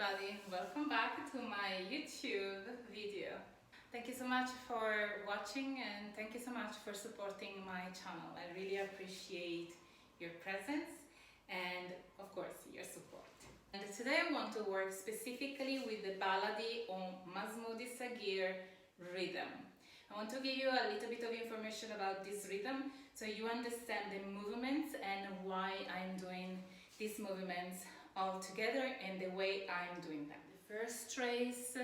everybody, welcome back to my YouTube video. Thank you so much for watching and thank you so much for supporting my channel. I really appreciate your presence and of course your support. And today I want to work specifically with the Baladi or Mazmudi Sagir rhythm. I want to give you a little bit of information about this rhythm so you understand the movements and why I'm doing these movements all together and the way I'm doing them. The first trace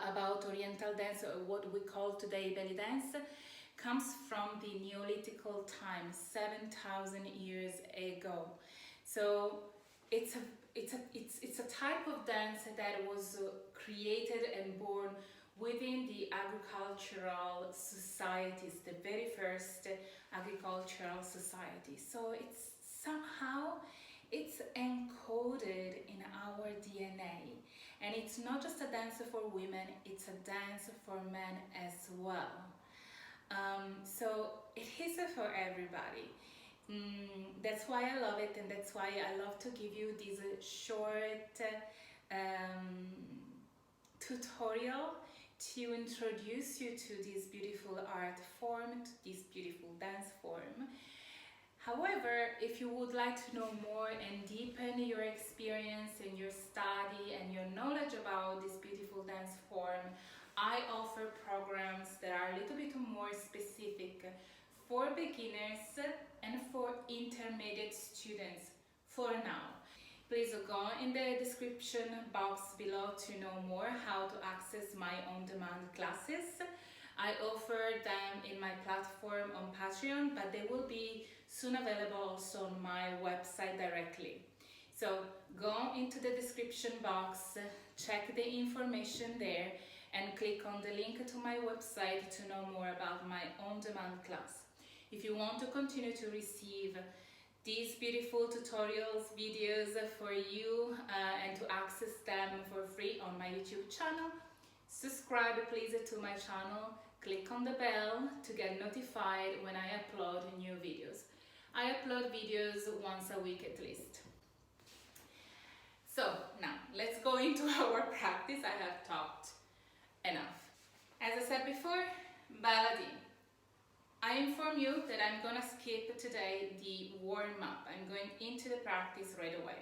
about Oriental dance, or what we call today belly dance, comes from the Neolithical time, 7,000 years ago. So it's a type of dance that was created and born within the agricultural societies, the very first agricultural society. So it's encoded in our DNA, and it's not just a dance for women, it's a dance for men as well. So it is for everybody. That's why I love it, and that's why I love to give you this short tutorial to introduce you to this beautiful art form, to this beautiful dance form. However, if you would like to know more and deepen your experience and your study and your knowledge about this beautiful dance form, I offer programs that are a little bit more specific for beginners and for intermediate students for now. Please go in the description box below to know more how to access my on-demand classes. I offer them in my platform on Patreon, but they will be soon available also on my website directly. So go into the description box, check the information there, and click on the link to my website to know more about my on-demand class. If you want to continue to receive these beautiful tutorials, videos for you and to access them for free on my YouTube channel, subscribe please to my channel, click on the bell to get notified when I upload new videos. I upload videos once a week at least. So now let's go into our practice. I have talked enough. As I said before, Baladi. I inform you that I'm gonna skip today the warm-up. I'm going into the practice right away.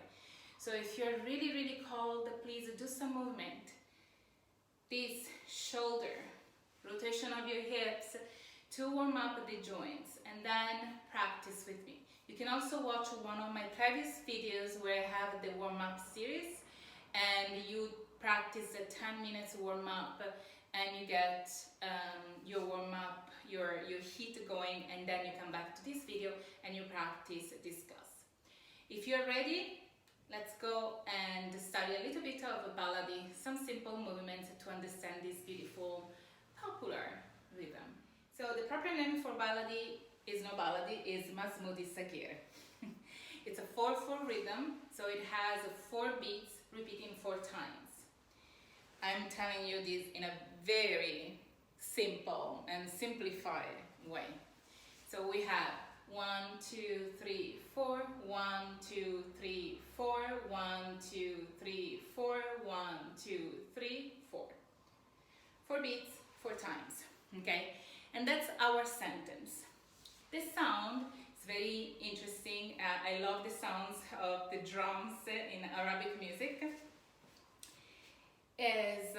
So if you're really cold, please do some movement. This shoulder, rotation of your hips to warm up the joints, and then practice with me. You can also watch one of my previous videos where I have the warm-up series and you practice the 10 minutes warm-up and you get your warm-up, your heat going, and then you come back to this video and you practice discuss. If you're ready, let's go and study a little bit of Baladi, some simple movements to understand this beautiful popular rhythm. So the proper name for Baladi is no Baladi, is Mazmudi Sagir. It's a 4/4 rhythm, so it has 4 beats repeating 4 times. I'm telling you this in a very simple and simplified way. So we have 1, 2, 3, 4, 1, 2, 3, 4, 1, 2, 3, 4, 1, 2, 3, 4. 4 beats, 4 times, okay? And that's our sentence. The sound is very interesting. I love the sounds of the drums in Arabic music. It is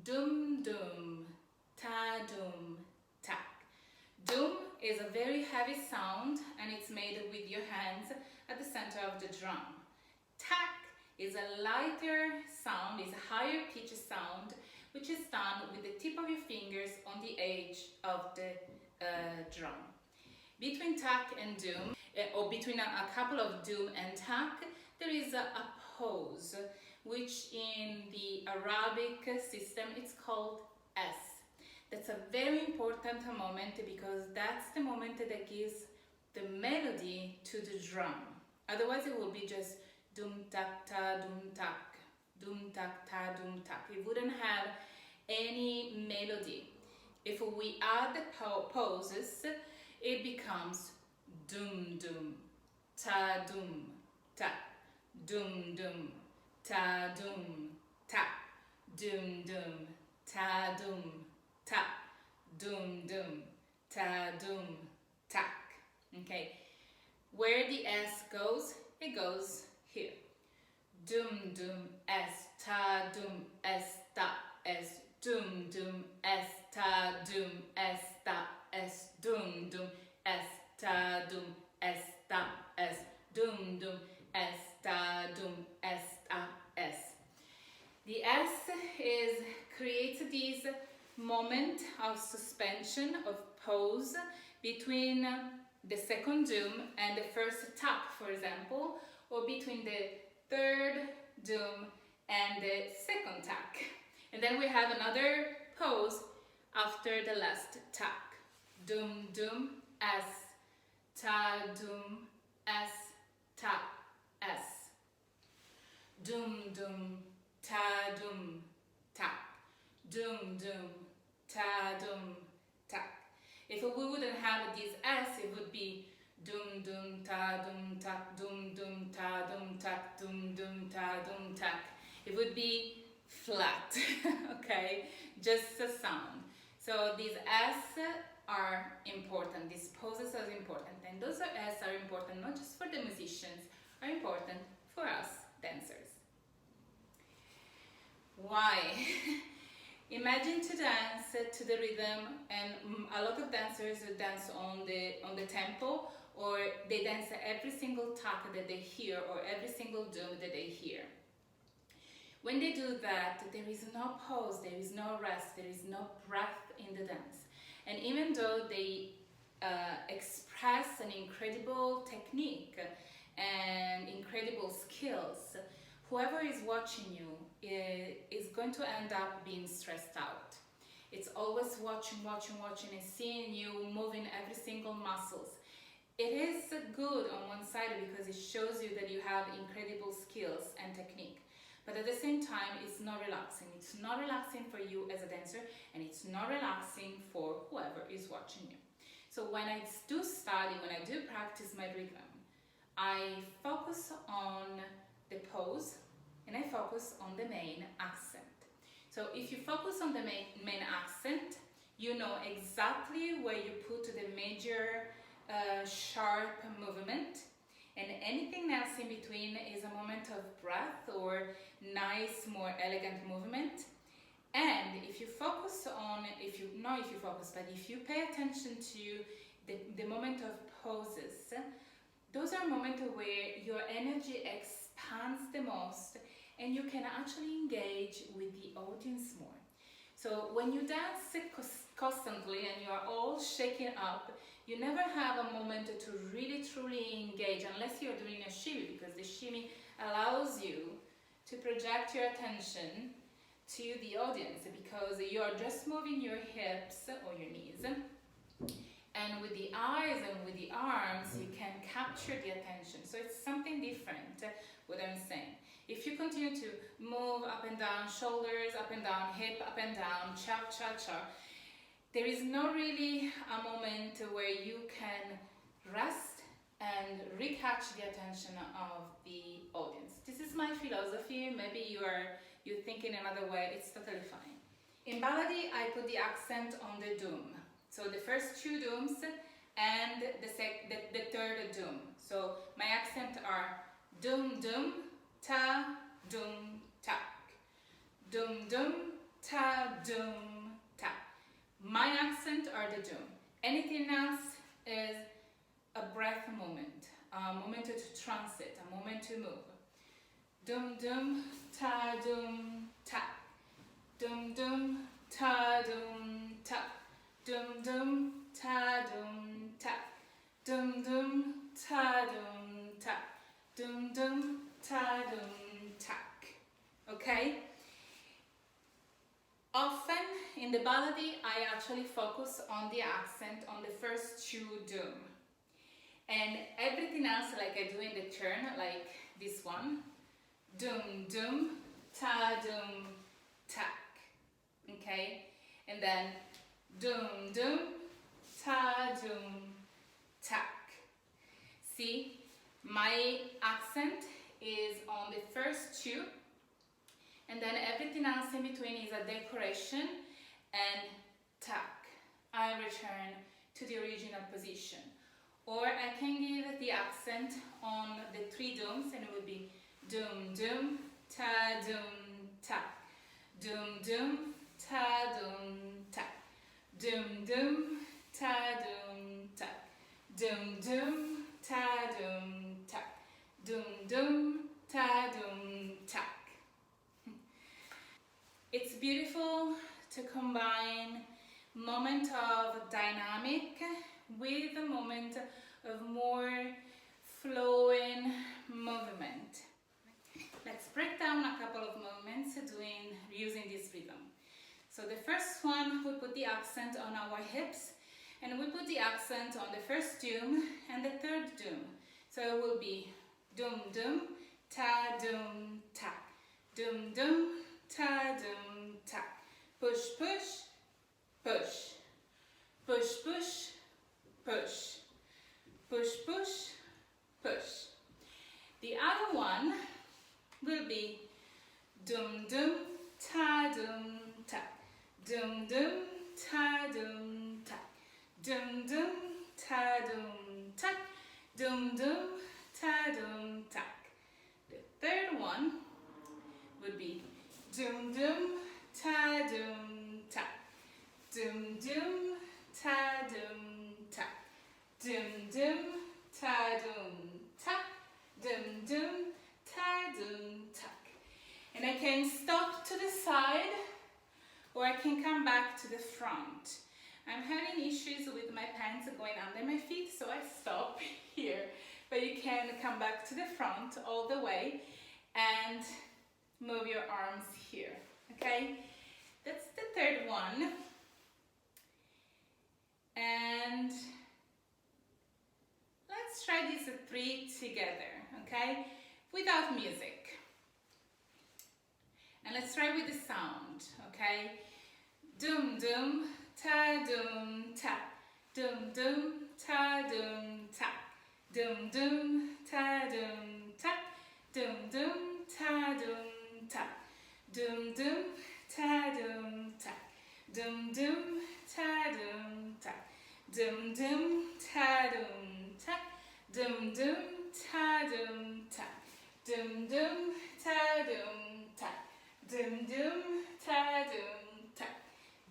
dum dum, ta dum, tak. Dum is a very heavy sound and it's made with your hands at the center of the drum. Tak is a lighter sound, is a higher pitch sound, which is done with the tip of your fingers on the edge of the drum. Between tak and dum, or between a couple of dum and tak, there is a pause, which in the Arabic system it's called S. That's a very important moment because that's the moment that gives the melody to the drum. Otherwise it will be just dum tak ta dum tak, dum tak ta dum tak. It wouldn't have any melody. If we add the pauses, it becomes dum dum, ta dum, ta, dum dum, ta dum ta, dum dum ta dum ta, dum dum ta dum tak. Okay, where the S goes, it goes here. Dum dum S ta dum S ta S, dum dum S ta dum S ta S, dum dum S ta dum S ta S, dum dum S ta dum S ta S. The S creates this moment of suspension, of pause between the second dum and the first tap, for example, or between the third dum and the second tack. And then we have another pause after the last tack. Dum dum S, ta dum S, ta S. Dum dum ta dum tack. Dum dum ta dum tack. If we wouldn't have this S, it would be dum dum ta dum tak, dum dum ta dum tak, dum dum ta dum tak. It would be flat, okay? Just a sound. So these S are important, these pauses are important, and those S are important not just for the musicians, are important for us dancers. Why? Imagine to dance to the rhythm, and a lot of dancers dance on the tempo, or they dance every single tack that they hear, or every single dum that they hear. When they do that, there is no pause, there is no rest, there is no breath in the dance. And even though they express an incredible technique and incredible skills, whoever is watching you is going to end up being stressed out. It's always watching and seeing you moving every single muscles. It is good on one side because it shows you that you have incredible skills and technique. But at the same time, it's not relaxing. It's not relaxing for you as a dancer, and it's not relaxing for whoever is watching you. So when I do study, when I do practice my rhythm, I focus on the pose, and I focus on the main accent. So if you focus on the main accent, you know exactly where you put the major sharp movement, and anything else in between is a moment of breath or nice, more elegant movement. And if you focus on, if you pay attention to the moment of pauses, those are moments where your energy expands the most, and you can actually engage with the audience more. So when you dance constantly and you are all shaken up, you never have a moment to really truly engage, unless you're doing a shimmy, because the shimmy allows you to project your attention to the audience, because you're just moving your hips or your knees, and with the eyes and with the arms you can capture the attention. So it's something different, what I'm saying. If you continue to move up and down, shoulders up and down, hip up and down, cha-cha-cha, there is not really a moment where you can rest and recatch the attention of the audience. This is my philosophy. Maybe you're thinking another way. It's totally fine. In Baladi, I put the accent on the dum. So the first two dums and the third dum. So my accent are dum dum ta dum tak, dum dum ta dum tak. My accent are the dum. Anything else is a breath moment, a moment to transit, a moment to move. Dum dum ta dum tak, dum dum ta dum tak, dum dum ta dum tak, dum dum ta dum tak, dum dum ta dum tak. Okay? Often in the Baladi, I actually focus on the accent on the first two dum. And everything else, like I do in the turn, like this one, dum dum ta dum tak. Okay? And then dum dum ta dum tak. See, my accent is on the first two, and then everything else in between is a decoration, and tack. I return to the original position. Or I can give the accent on the three dooms, and it would be doom doom ta doom ta, doom doom ta doom ta, doom doom ta doom ta, doom doom ta doom ta, doom doom ta doom ta. It's beautiful to combine moment of dynamic with a moment of more flowing movement. Let's break down a couple of movements using this rhythm. So the first one, we put the accent on our hips, and we put the accent on the first doom and the third doom. So it will be doom doom ta doom ta, doom doom ta doom ta, push push push, push push push, push push push. The other one will be doom doom ta doom ta, doom doom ta doom ta, doom doom ta doom ta, doom doom ta doom ta. The third one would be doom doom ta doom ta, doom doom ta doom ta, doom doom ta doom ta, doom doom ta doom ta. And I can stop to the side, or I can come back to the front. I'm having issues with my pants going under my feet, so I stop here. But you can come back to the front all the way and move your arms here, okay? That's the third one. And let's try these three together, okay? Without music. And let's try with the sound, okay? Doom doom ta doom ta, doom doom ta doom ta, doom doom ta doom ta, doom doom ta doom ta, doom doom ta doom ta, doom doom ta doom ta, doom doom ta doom ta, doom doom ta doom ta, doom doom ta doom ta, doom doom ta doom ta,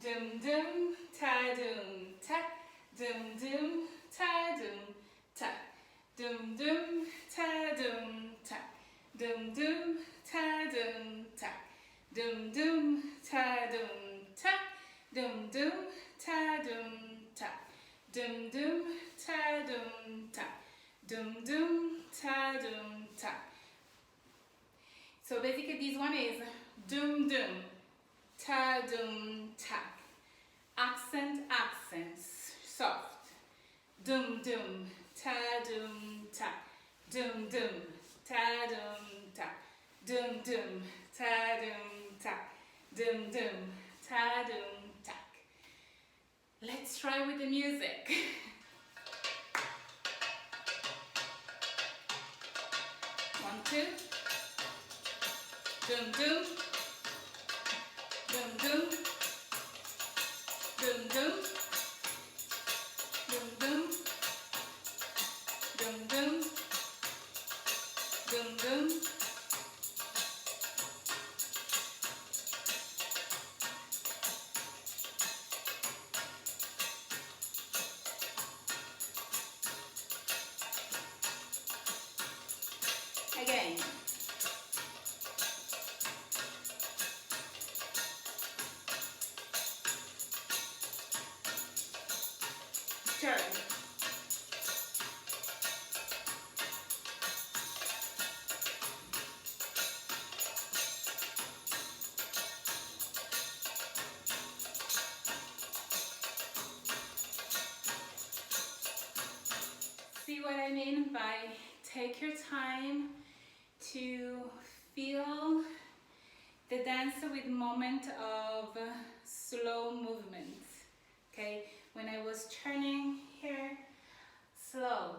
doom doom ta doom ta, doom doom ta doom ta, doom doom ta doom ta, doom doom ta doom ta, doom doom ta doom ta, doom doom ta doom ta, doom doom ta doom ta, doom doom ta doom ta. So basically this one is doom doom ta doom ta, accent accents, soft, doom doom ta doom ta, doom doom ta doom ta, doom doom ta doom ta, doom doom ta doom ta. Let's try with the music. One, two. Doom doom, doom doom, doom doom, doom doom, doom doom, doom doom. Again. Turn. See what I mean by take your time to feel the dance with moment of slow movement. Okay, when I was turning here, slow.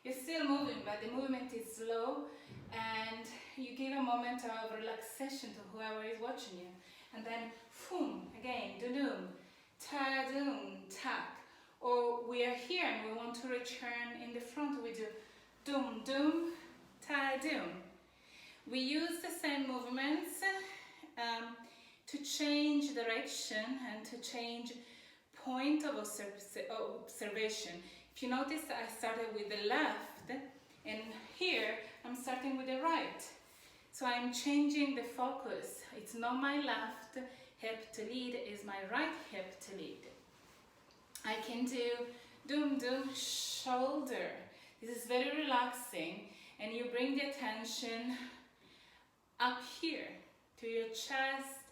You're still moving, but the movement is slow, and you give a moment of relaxation to whoever is watching you. And then, boom, again, dum, ta-dum, tak. Or we are here and we want to return in the front, we do dum, dum, ta-dum. We use the same movements to change direction and to change point of observation. If you notice, I started with the left, and here I'm starting with the right. So I'm changing the focus. It's not my left hip to lead, it's my right hip to lead. I can do dum dum shoulder. This is very relaxing, and you bring the attention up here to your chest,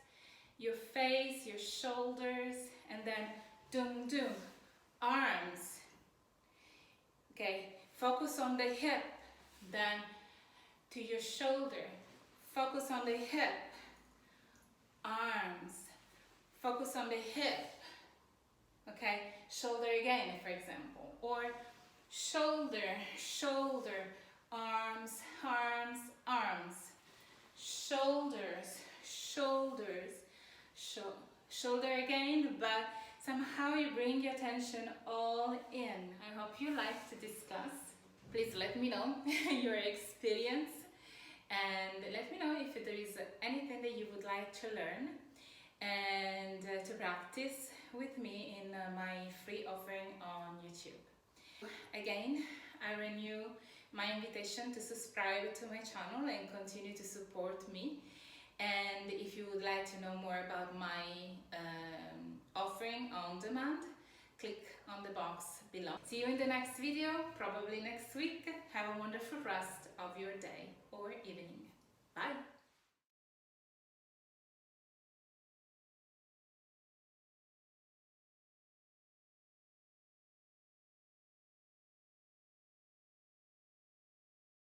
your face, your shoulders, and then dum dum, arms. Okay, focus on the hip, then to your shoulder. Focus on the hip, arms. Focus on the hip. Okay, shoulder again, for example, or shoulder, shoulder, arms, arms, arms. Shoulders, shoulders, shoulder again, but somehow you bring your attention all in. I hope you like to discuss. Please let me know your experience, and let me know if there is anything that you would like to learn and to practice with me in my free offering on YouTube. Again, I renew my invitation to subscribe to my channel and continue to support me. And if you would like to know more about my offering on demand, click on the box below. See you in the next video, probably next week. Have a wonderful rest of your day or evening. Bye!